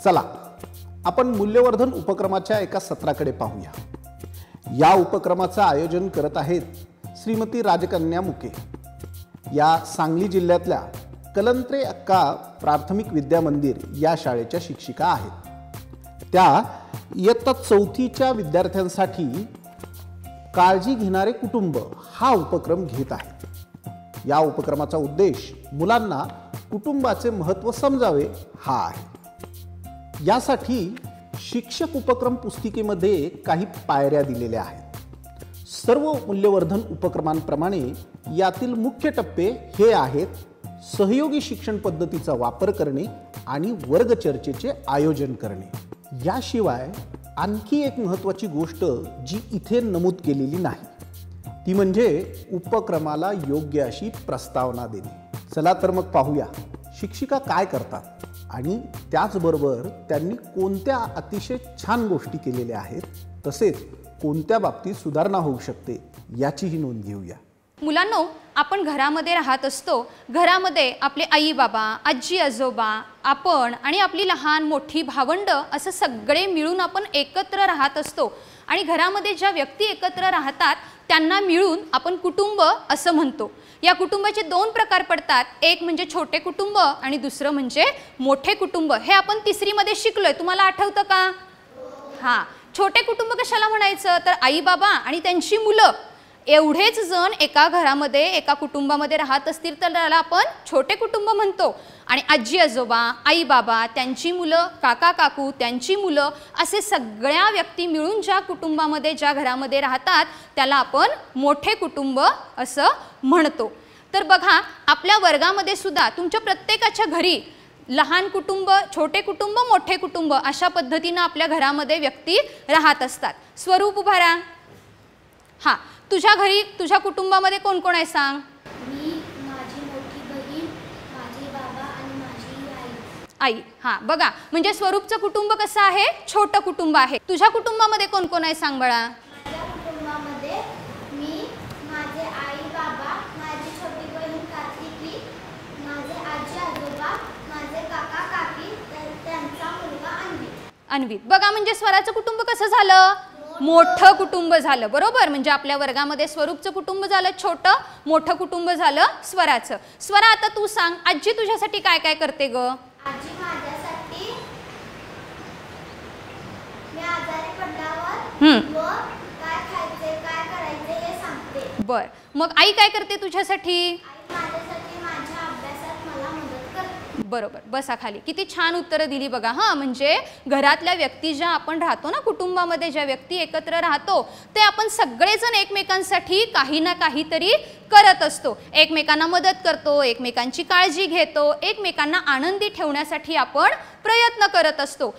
चला आपण मूल्यवर्धन उपक्रमाच्या एका सत्राकडे पाहूया। या उपक्रमाचं आयोजन करत आहेत श्रीमती राजकन्या मुके। या सांगली जिल्ह्यातल्या कलंत्रे अक्का प्राथमिक विद्या मंदिर या शाळेच्या शिक्षिका आहेत। त्या इयत्ता 4थीच्या विद्यार्थ्यांसाठी काळजी घेणारे कुटुंब हा उपक्रम घेत आहेत। या उपक्रमाचा उद्देश मुलांना कुटुंबाचे महत्त्व समजावे हा आहे। यासाठी शिक्षक उपक्रम पुस्तिकेमध्ये काही पायऱ्या दिलेल्या आहेत। सर्व मूल्यवर्धन उपक्रमांप्रमाणे यातील मुख्य टप्पे हे आहेत: सहयोगी शिक्षण पद्धतीचा वापर करणे आणि वर्ग चर्चेचे आयोजन करणे। याशिवाय आणखी एक महत्त्वाची गोष्ट जी इथे नमूद केलेली नाही ती म्हणजे उपक्रमाला योग्य अशी प्रस्तावना देणे। चला तर मग पाहूया शिक्षिका काय करतात आणि त्याचबरोबर त्यांनी कोणत्या अतिशय छान गोष्टी केलेल्या आहेत, तसेच कोणत्या बाबतीत सुधारणा होऊ शकते याचीही नोंद घेऊया। मुलांनो, आपण घरामध्ये राहत असतो। घरामध्ये आपले आई बाबा, आजी आजोबा, आपण आणि आपली लहान मोठी भावंड असं सगळे मिळून आपण एकत्र राहत असतो। आणि घरामध्ये ज्या व्यक्ती एकत्र राहतात त्यांना मिळून आपण कुटुंब असं म्हणतो। या कुटुंबाचे 2 प्रकार पडतात, एक म्हणजे छोटे कुटुंब आणि दुसरं म्हणजे मोठे कुटुंब। हे आपण 3री मध्ये शिकलोय, तुम्हाला आठवतं का? हां, छोटे कुटुंब कशाला म्हणायचं तर आई बाबा आणि त्यांची मुलं एवढेच जण एका घरामध्ये एका कुटुंबामध्ये राहत असतील तर त्याला आपण छोटे कुटुंब म्हणतो। आणि आजी आजोबा, आई बाबा, त्यांची मुलं, काका काकू, त्यांची मुलं असे सगळ्या व्यक्ती मिळून ज्या कुटुंबामध्ये ज्या घरामध्ये राहतात त्याला आपण मोठे कुटुंब असं म्हणतो। तर बघा, आपल्या वर्गामध्ये सुद्धा तुमच्या प्रत्येकाच्या घरी लहान कुटुंब, छोटे कुटुंब, मोठे कुटुंब अशा पद्धतीने आपल्या घरामध्ये व्यक्ती राहत असतात। स्वरूप उभा राहा। हां, तुझ्या घरी तुझ्या कुटुंबामध्ये कोण कोण आहे सांग? मी, माझी मोठी बहीण, माझे बाबा आणि माझी आई। हां, बघा म्हणजे स्वरूपचं कुटुंब कसं आहे? छोटं कुटुंब आहे। तुझ्या कुटुंबामध्ये कोण कोण आहे सांग बाळा? माझ्या कुटुंबामध्ये मी, माझे आई बाबा, माझी छोटी बहीण कार्तिकी, माझे आजी आजोबा, माझे काका काकी, त्यांचा मुलगा अन्वित। बघा म्हणजे स्वराचं कुटुंब कसं झालं? मोठं कुटुंब झालं, बरोबर। म्हणजे आपल्या वर्गामध्ये स्वरूपचं कुटुंब झालं छोटं, मोठं कुटुंब झालं स्वराचं। स्वरा, आता तू सांग, आजी तुझ्यासाठी काय काय करते ग? आजी माझ्यासाठी मी आजारी पडल्यावर काय खायचे, काय करायचे हे सांगते। बर, मग आई काय करते तुझ्यासाठी? आई माझ्यासाठी माझ्या अभ्यासात मला मदत करते। बरोबर, बसा खाली। किती छान उत्तरं दिली बघा। हां, म्हणजे घरातल्या व्यक्ती ज्या आपण राहतो ना, कुटुंबामध्ये ज्या व्यक्ती एकत्र राहतो ते आपण सगळेजण एकमेकांसाठी काही ना काहीतरी करत असतो। एकमेकांना मदत करतो, एकमेकांची काळजी घेतो, एकमेकांना आनंदी ठेवण्यासाठी आपण प्रयत्न करत असतो।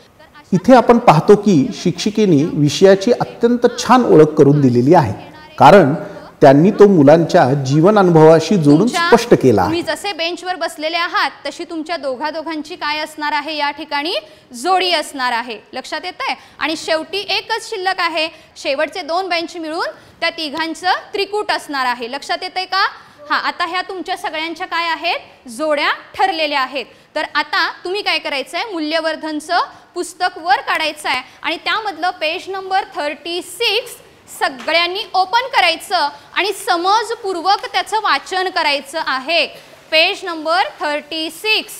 इथे आपण पाहतो की शिक्षिकेने विषयाची अत्यंत छान ओळख करून दिलेली आहे, कारण त्यांनी तो मुलांच्या जीवन अनुभवाशी जोडून स्पष्ट केला आहे। तुम्ही जसे बेंचवर बसलेले आहात तशी तुमच्या दोघांची काय असणार आहे या ठिकाणी? जोडी असणार आहे। लक्षात येतंय? आणि शेवटी एकच शिल्लक आहे, शेवटचे 2 बेंच मिळून त्या तिघांचं त्रिकूट असणार आहे। लक्षात येतंय का? हां, आता ह्या तुमच्या सगळ्यांच्या काय आहेत? जोड्या ठरलेल्या आहेत। तर आता तुम्ही काय करायचं आहे? मूल्यवर्धनचं पुस्तक वर काढायचं आहे आणि त्यामधलं पेज नंबर 36 सगळ्यांनी ओपन करायचं आणि समजपूर्वक त्याचं वाचन करायचं आहे। पेज नंबर 36,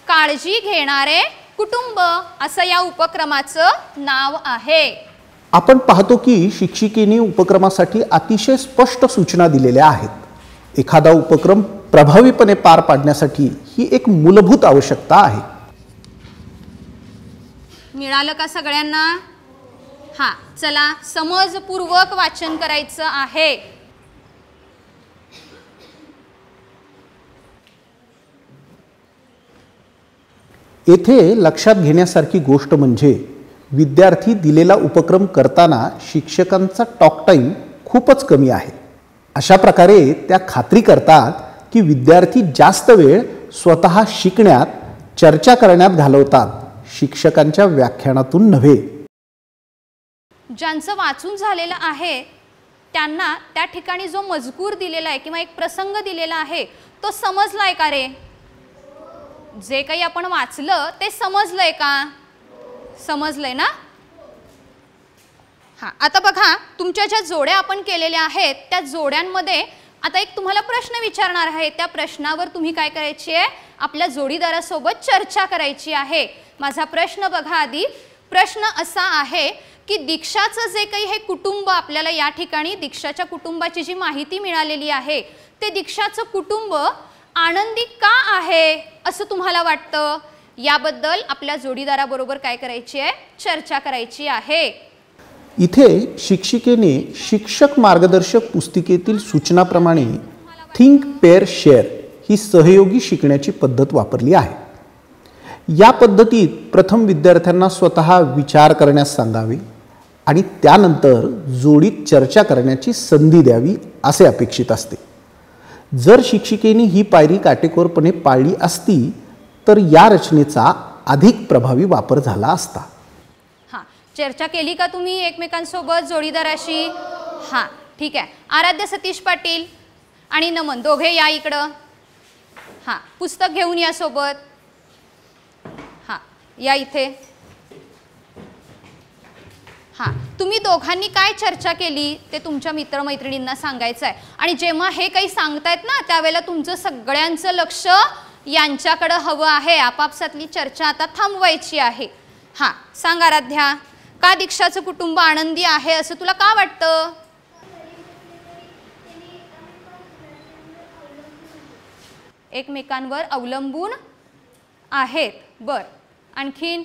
काळजी घेणारे कुटुंब असं या उपक्रमाचं नाव आहे। आपण पाहतो की शिक्षिकेने उपक्रमासाठी अतिशय स्पष्ट सूचना दिलेल्या आहेत। एखादा उपक्रम प्रभावीपणे पार पाडण्यासाठी ही एक मूलभूत आवश्यकता आहे। मिळालं का सगळ्यांना? हां, चला समजपूर्वक वाचन करायचं आहे। येथे लक्षात घेण्यासारखी गोष्ट म्हणजे विद्यार्थी दिलेला उपक्रम करताना शिक्षकांचा टॉक टाइम खूपच कमी आहे। अशा प्रकारे त्या खात्री करतात की विद्यार्थी जास्त वेळ स्वतः शिकण्यात, चर्चा करण्यात घालवतात, शिक्षकांच्या व्याख्यानातून नव्हे। ज्यांचं वाचून झालेलं आहे त्यांना त्या ठिकाणी जो मजकूर दिलेला आहे किंवा एक प्रसंग दिलेला आहे तो समजलाय का रे? जे काही आपण वाचलं ते समजलंय का? समजलंय ना? हां, आता बघा तुमच्या ज्या जोड्या आपण केलेल्या आहेत त्या जोड्यांमध्ये आता एक तुम्हाला प्रश्न विचारणार आहे. त्या प्रश्नावर तुम्ही काय करायची आहे? आपल्या जोडीदारासोबत चर्चा करायची आहे. माझा प्रश्न बघा आधी. प्रश्न असा आहे की दीक्षाचं जे काही हे कुटुंब आपल्याला या ठिकाणी दीक्षाच्या कुटुंबाची जी माहिती मिळालेली आहे ते दीक्षाचं कुटुंब आनंदी का आहे असं तुम्हाला वाटतं? याबद्दल आपल्या जोडीदाराबरोबर काय करायची आहे? चर्चा करायची आहे. इथे शिक्षिकेने शिक्षक मार्गदर्शक पुस्तिकेतील सूचनाप्रमाणे थिंक पेअर शेअर ही सहयोगी शिकण्याची पद्धत वापरली आहे. या पद्धतीत प्रथम विद्यार्थ्यांना स्वतः विचार करण्यास सांगावे आणि त्यानंतर जोडीत चर्चा करण्याची संधी द्यावी असे अपेक्षित असते. जर शिक्षिकेने ही पायरी काटेकोरपणे पाळली असती तर या रचनेचा अधिक प्रभावी वापर झाला असता. हां, चर्चा केली का तुम्ही एकमेकांसोबत जोडीदाराशी? हां, ठीक आहे. आराध्य सतीश पाटील आणि नमन दोघे या इकडं. हां, पुस्तक घेऊन या सोबत. हां, या इथे. हां, तुम्ही दोघांनी काय चर्चा केली ते तुमच्या मित्रमैत्रिणींना सांगायचं आहे. आणि जेव्हा हे काही सांगतायत ना त्यावेळेला तुमचं सगळ्यांचं लक्ष यांच्याकडे हवं आहे. आपापसातली चर्चा आता थांबवायची आहे. हां, सांग आराध्या, का दीक्षाचं कुटुंब आनंदी आहे असं तुला का वाटतं? एकमेकांवर अवलंबून आहेत. बर, आणखीन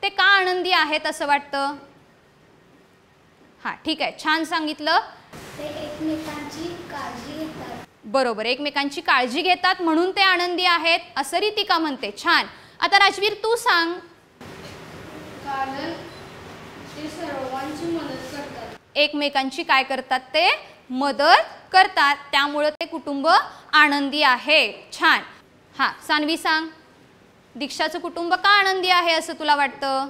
ते का आनंदी आहेत असं वाटतं? हां, ठीक आहे, छान सांगितलं. ते एकमेकांची काळजी घेतात. बरोबर, एकमेकांची काळजी घेतात म्हणून ते आनंदी आहेत असं रितिका म्हणते. छान. आता राजवीर तू सांग. कारण ते सर्वांची मदत करतात. एकमेकांची काय करतात? ते मदत करतात, त्यामुळे ते कुटुंब आनंदी आहे. छान. हां, सानवी सांग. दीक्षाचं कुटुंब का आनंदी आहे असं तुला वाटतं?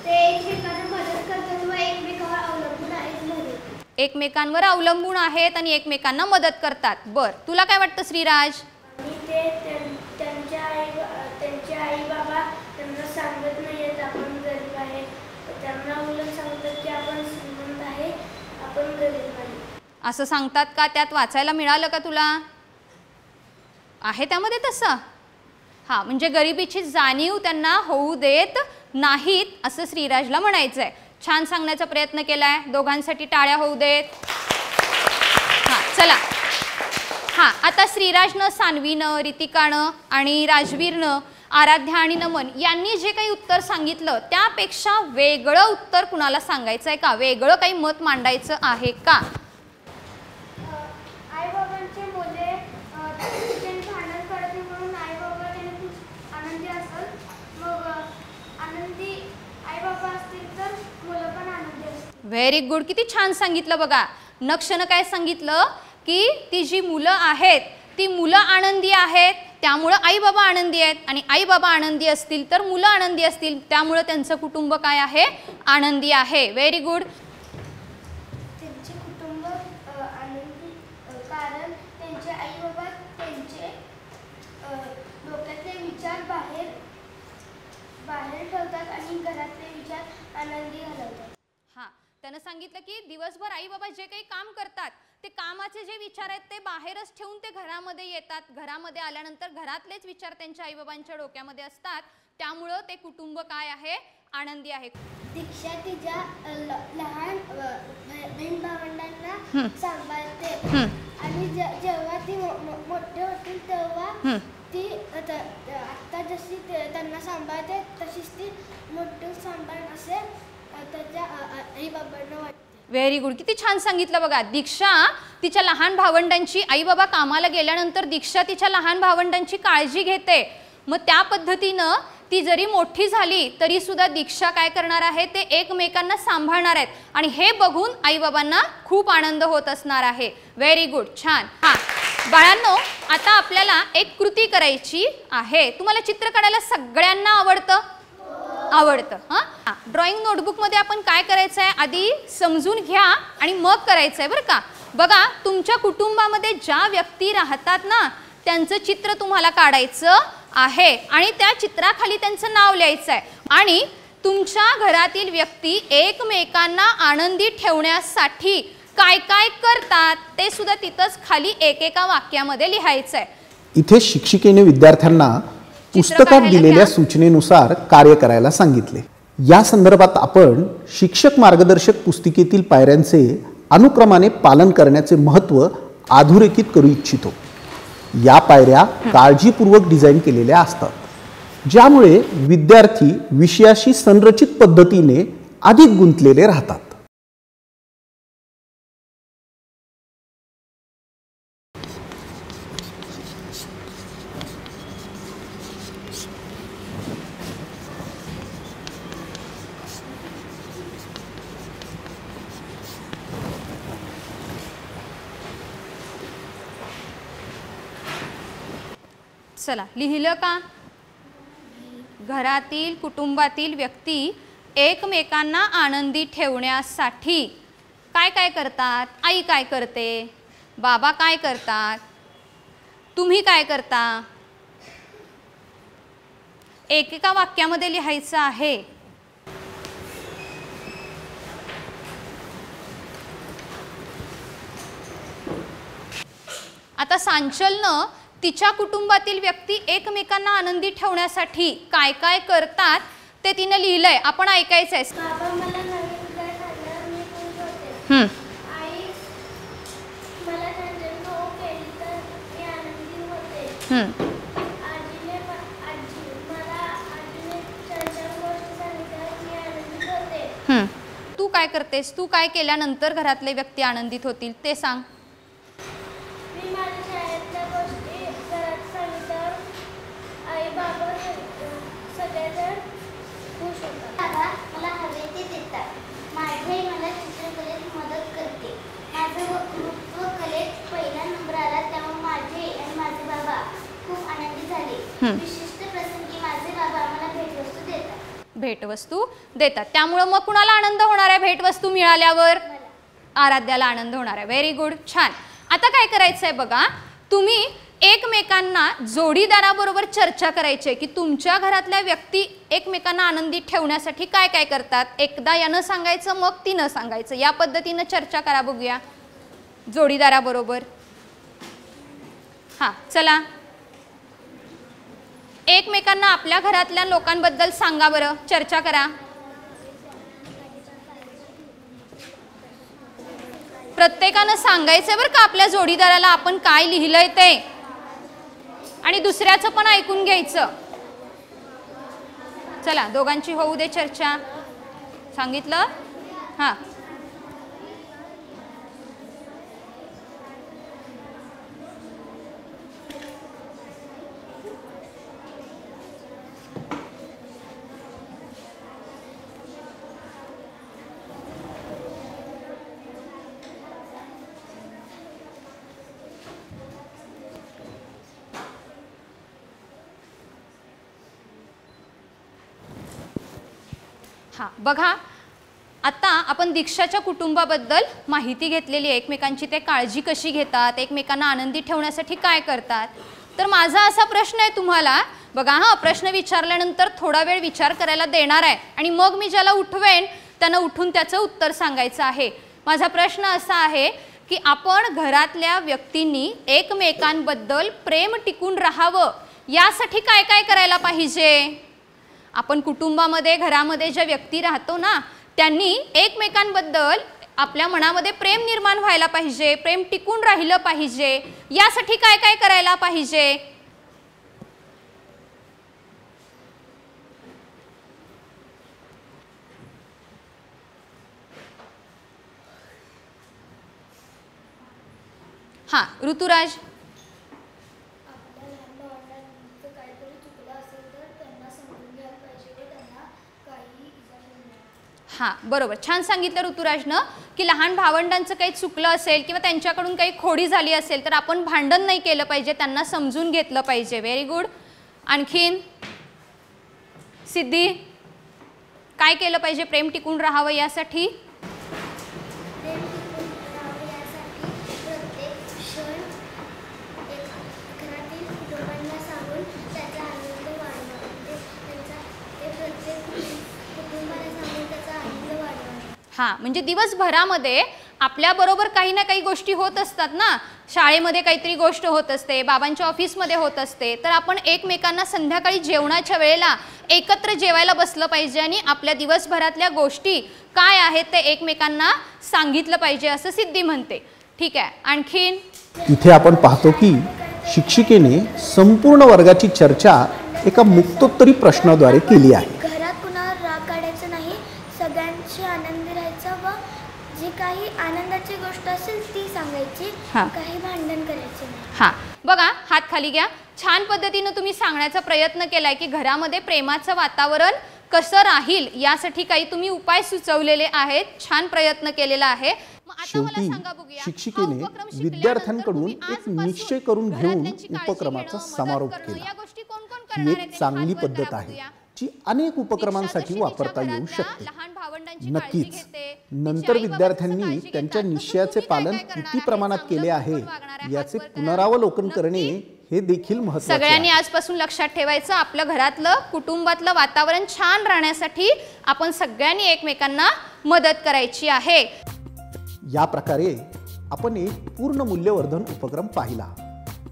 ते एकमेकांना मदत करतात व एकमेकांवर अवलंबून आहेत म्हणून. एकमेकांवर अवलंबून आहेत आणि एकमेकांना मदत करतात. बर, तुला काय वाटतं श्रीराज? आणि ते त्यांचे आई बाबा त्यांना सांगत नाहीत आपण गरीब आहे. त्यांना उलट सांगतात की आपण श्रीमंत आहे, आपण गरीब आहे असं सांगतात का? त्यात वाचायला मिळालं का तुला? आहे त्यामध्ये तसं? हां, म्हणजे गरिबीची जाणीव त्यांना होऊ देत नाहीत असं श्रीराजला म्हणायचं आहे. छान सांगण्याचा प्रयत्न केलाय. दोघांसाठी टाळ्या होऊ देत. हां, चला. हां, आता श्रीराजनं, सानवीनं, रितिकानं आणि राजवीरनं, आराध्या आणि नमन यांनी जे काही उत्तर सांगितलं त्यापेक्षा वेगळं उत्तर कुणाला सांगायचं आहे का? वेगळं काही मत मांडायचं आहे का? आई बाबांचे मुले भांडण करते म्हणून आई बाबा त्यांनी खूप आनंदी असत. मग आनंदी आई बाबा असतील तर मुलं पण आनंदी असतील. Very good. किती छान सांगितलं बघा. नक्षनं काय सांगितलं की ती जी मुलं आहेत ती मुलं आनंदी आहेत त्यामुळं आई बाबा आनंदी आहेत आणि आई बाबा आनंदी असतील तर मुलं आनंदी असतील त्यामुळं त्यांचं कुटुंब काय आहे? आनंदी आहे. Very good. त्यांचे कुटुंब आनंदी कारण त्यांचे आई बाबा त्यांचे डोक्यातले विचार बाहेर ठेवतात आणि घरातले विचार आनंदी घालवतात. हां, त्यानं सांगितलं की दिवसभर आई बाबा जे काही काम करतात ते कामाचे जे विचार आहेत ते बाहेरच ठेवून ते घरामध्ये येतात. घरामध्ये आल्यानंतर घरातलेच विचार त्यांच्या आईबाबांच्या डोक्यामध्ये असतात त्यामुळं ते कुटुंब काय आहे? आनंदी आहे. दीक्षा तिच्या लहान बहीण भावंडांना सांभाळते आणि जेव्हा ती मोठे होतील तेव्हा ती आता जशी त्यांना सांभाळते तशीच ती मोठे सांभाळ असे त्याच्या आई बाबांना वाटते. Very good. किती छान सांगितलं बघा. दीक्षा तिच्या लहान भावंडांची, आई बाबा कामाला गेल्यानंतर दीक्षा तिच्या लहान भावंडांची काळजी घेते. मग त्या पद्धतीनं ती जरी मोठी झाली तरी सुद्धा दीक्षा काय करणार आहे? ते एकमेकांना सांभाळणार आहेत आणि हे बघून आई बाबांना खूप आनंद होत असणार आहे. Very good. छान. हां बाळांनो, आता आपल्याला एक कृती करायची आहे. तुम्हाला चित्र काढायला सगळ्यांना आवडतं? आवडतं. हां, ड्रॉइंग नोटबुकमध्ये आपण काय करायचं आहे? आधी समजून घ्या आणि मग करायचं आहे बरं का. बघा, तुमच्या कुटुंबामध्ये ज्या व्यक्ती राहतात ना त्यांचं चित्र तुम्हाला काढायचं आहे आणि त्या चित्राखाली त्यांचं नाव लिहायचं आहे. आणि तुमच्या घरातील व्यक्ती एकमेकांना आनंदी ठेवण्यासाठी काय काय करतात ते सुद्धा तिथंच खाली एकेका वाक्यामध्ये लिहायचं आहे. इथे शिक्षिकेने विद्यार्थ्यांना पुस्तकात काढायला दिलेल्या घ्या. सूचनेनुसार कार्य करायला सांगितले. या संदर्भात आपण शिक्षक मार्गदर्शक पुस्तिकेतील पायऱ्यांचे अनुक्रमाने पालन करण्याचे महत्त्व अधोरेखित करू इच्छितो. या पायऱ्या काळजीपूर्वक डिझाईन केलेल्या असतात, ज्यामुळे विद्यार्थी विषयाशी संरचित पद्धतीने अधिक गुंतलेले राहतात. चला, लिहिलं का? घरातील कुटुंबातील व्यक्ती एकमेकांना आनंदी ठेवण्यासाठी काय काय करतात? आई काय करते? बाबा काय करतात? तुम्ही काय करता? एकेका वाक्यामध्ये लिहायचं आहे. आता सांचलनं तिच्या कुटुंबातील व्यक्ती एकमेकांना आनंदी ठेवण्यासाठी काय काय करतात ते तिने लिहिलंय. आपण ऐकायचं आहे. बाबा मला नवीन ड्रेस आणल्यावर मी खुश होते. आई मला झणझण खाऊ केली तर मी आनंदी होते. आजीने छान छान गोष्टी सांगितल्यावर मी आनंदित होते. तू काय करतेस? तू काय केल्यानंतर घरातले व्यक्ती आनंदित होतील ते सांग. मी माझ्या शाळेतल्या गोष्टी घरात सांगितल्यावर आई बाबा सगळेजण खुश होतात. बाबा मला हवे ते देतात. माझी आई मला चित्रकलेत मदत करते. माझं वक्तृत्वकलेत पहिला नंबर आला तेव्हा माझे आणि माझे बाबा खूप आनंदी झाले. विशिष्ट प्रसंगी माझे बाबा मला भेटवस्तू देतात. भेटवस्तू देतात, त्यामुळे मग कुणाला आनंद होणार आहे? भेटवस्तू मिळाल्यावर आराध्याला आनंद होणार आहे. व्हेरी गुड, छान. आता काय करायचं आहे बघा, तुम्ही एकमेकांना जोडीदाराबरोबर चर्चा करायची आहे की तुमच्या घरातल्या व्यक्ती एकमेकांना आनंदी ठेवण्यासाठी काय काय करतात. एकदा यानं सांगायचं, मग तिनं सांगायचं. या पद्धतीनं चर्चा करा, बघूया जोडीदाराबरोबर. हां, चला, एकमेकांना आपल्या घरातल्या लोकांबद्दल सांगा बरं, चर्चा करा. प्रत्येकानं सांगायचं बरं का आपल्या जोडीदाराला आपण काय लिहिलंय ते, आणि दुसऱ्याचं पण ऐकून घ्यायचं. चला, दोघांची होऊ दे चर्चा. सांगितलं? हां, हां, बघा आता आपण दीक्षाच्या कुटुंबाबद्दल माहिती घेतलेली आहे. एकमेकांची ते काळजी कशी घेतात, एकमेकांना आनंदी ठेवण्यासाठी काय करतात. तर माझा असा प्रश्न आहे तुम्हाला, बघा हां, प्रश्न विचारल्यानंतर थोडा वेळ विचार करायला देणार आहे आणि मग मी ज्याला उठवेन त्यांना उठून त्याचं उत्तर सांगायचं आहे. माझा प्रश्न असा आहे की आपण घरातल्या व्यक्तींनी एकमेकांबद्दल प्रेम टिकून राहावं यासाठी काय काय करायला पाहिजे. आपण कुटुंबामध्ये घरामध्ये ज्या व्यक्ती राहतो ना, त्यांनी एकमेकांबद्दल आपल्या मनामध्ये प्रेम निर्माण व्हायला पाहिजे, प्रेम टिकून राहिलं पाहिजे. यासाठी काय काय करायला पाहिजे. हां, ऋतुराज. हां, बरोबर, छान सांगितलं ऋतुराजनं की लहान भावंडांचं काही चुकलं असेल किंवा त्यांच्याकडून काही खोडी झाली असेल तर आपण भांडण नाही केलं पाहिजे, त्यांना समजून घेतलं पाहिजे. Very good. आणखीन सिद्धी, काय केलं पाहिजे प्रेम टिकून राहावं यासाठी. प्रत्येक क्षण घरातील कुटुंबांना सांगून त्याचा हां, म्हणजे दिवसभरामध्ये आपल्याबरोबर काही ना काही गोष्टी होत असतात ना. शाळेमध्ये काहीतरी गोष्ट होत असते, बाबांच्या ऑफिसमध्ये होत असते, तर आपण एकमेकांना संध्याकाळी जेवणाच्या वेळेला एकत्र जेवायला बसलं पाहिजे आणि आपल्या दिवसभरातल्या गोष्टी काय आहेत ते एकमेकांना सांगितलं पाहिजे असं सिद्धी म्हणते. ठीक आहे, आणखीन इथे आपण पाहतो की शिक्षिकेने संपूर्ण वर्गाची चर्चा एका मुक्तोत्तरी प्रश्नाद्वारे केली आहे. घरात कुणावर राग काढायचं नाही, सगळ्यांशी आनंदी राहायचं व जी काही आनंदाची गोष्ट असेल ती सांगायची, हां. काही भांडण करायचं नाही. हां, बघा हात खाली घ्या. छान पद्धतीनं तुम्ही सांगण्याचा प्रयत्न केलाय की घरामध्ये प्रेमाचं वातावरण कसं राहील यासाठी काही तुम्ही उपाय सुचवलेले आहेत. छान प्रयत्न केलेला आहे. मग आता मला शेवटी सांगा बघूया, हा शिक्षिकेने उपक्रम शिकल्यानंतर विद्यार्थ्यांकडून तुम्ही एक आजपासून निश्चय करून घेऊन घरातल्यांची काळजी उपक्रमाचा घेणं, मदत समारोप करणं, केला. या गोष्टी कोण कोण ही करणार आहेत एक ते चांगली हात वर पद्धत करा आहे बघूया. जी अनेक उपक्रमांसाठी दीक्षा जशी वापरता तिच्या येऊ घरातल्या शकते. लहान भावंडांची नक्कीच काळजी घेते, नंतर तिच्या आई-बाबांचं विद्यार्थ्यांनी काळजी घेतात, त्यांच्या तसं निश्चयाचे तुम्ही काय पालन काय करणार किती आहे, प्रमाणात चांगलं केले आहे कोण वागणार आहे, याचे हात वर करा. पुनरावलोकन नक्की. करणे हे देखील महत्त्वाचे सगळ्यांनी आहे. आजपासून लक्षात ठेवायचं, आपलं घरातलं कुटुंबातलं वातावरण छान राहण्यासाठी आपण सगळ्यांनी एकमेकांना मदत करायची आहे. या प्रकारे आपण एक पूर्ण मूल्यवर्धन उपक्रम पाहिला,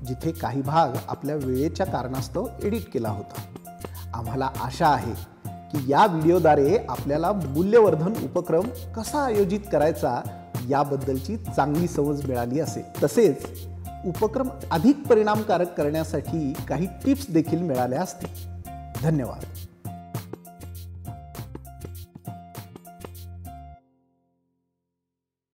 जिथे काही भाग आपल्या वेळेच्या कारणास्तव एडिट केला होता. आम्हाला आशा आहे की या व्हिडिओद्वारे आपल्याला मूल्यवर्धन उपक्रम कसा आयोजित करायचा याबद्दलची चांगली समज मिळाली असेल. तसेच उपक्रम अधिक परिणामकारक करण्यासाठी काही टिप्स देखील मिळाल्या असतील. धन्यवाद.